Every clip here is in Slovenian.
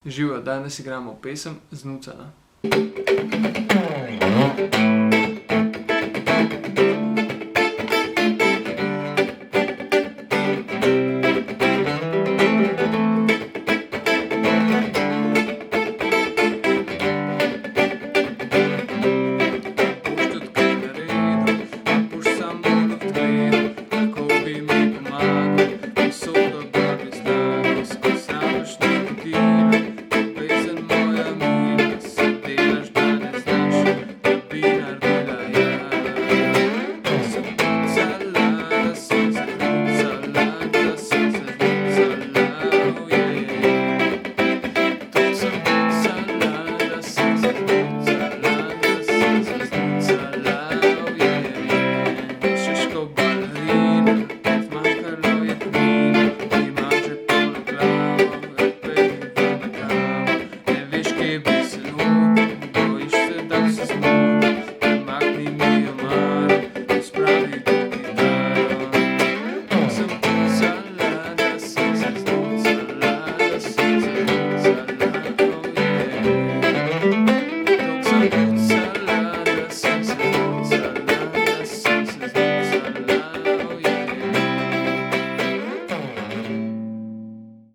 Živijo, danes igramo pesem Znucana.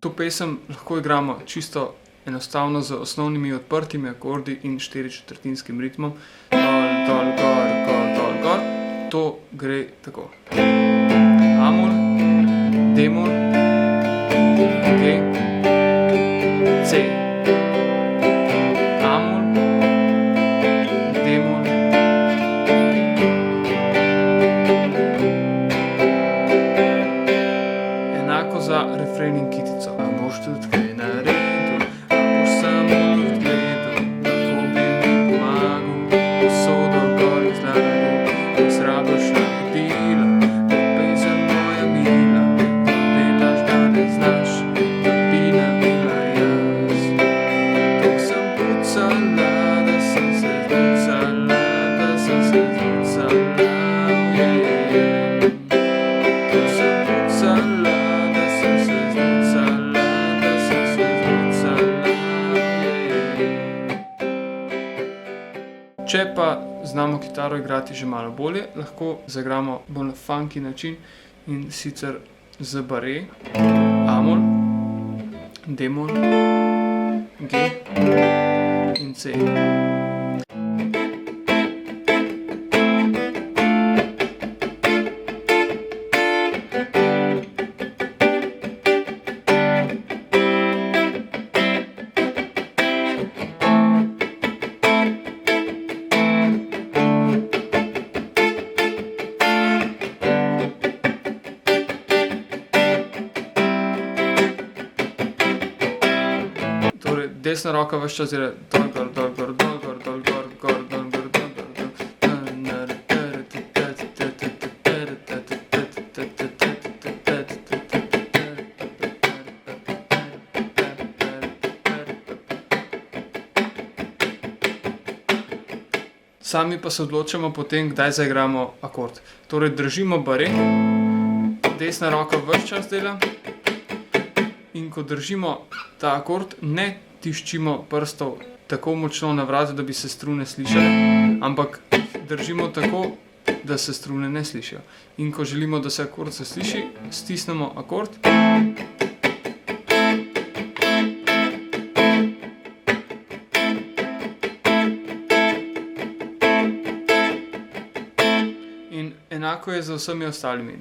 To pesem lahko igramo čisto enostavno z osnovnimi odprtimi akordi in 4/4 ritmom. Dol, dol, gor, gor, dol, gor. To gre tako. A-mol, D-mol, G, C. A-mol, D-mol, enako za refren in kitico. A boš tudi kaj naredil, a boš samo tudi gledal, kako bi mi pomagal, usodo gor izlagal, ko zrabiš navodila, ljubezen moja mila, ko delaš, da ne znaš, da bi nabila jaz. Tok sem pucala, da sem se znucala, da sem se znucala, Tok sem pucala, da sem se znucala, da sem se znucala, Če pa znamo kitaro igrati že malo bolje, lahko zaigramo bolj na funky način, in sicer z bare, A-mol, D-mol, G in C. Torej, desna roka ves čas dela dol, gor, dol, gor, dol, gor, dol, gor, gor, dol, gor, dol, gor, dol. Sami pa se odločamo potem, kdaj zaigramo akord. Torej, držimo bare, desna roka ves čas dela, in ko držimo ta akord, ne tiščimo prstov tako močno na vratu, da bi se strune slišale, ampak držimo tako, da se strune ne slišijo. In ko želimo, da se akord se sliši, stisnemo akord. In enako je z vsemi ostalimi.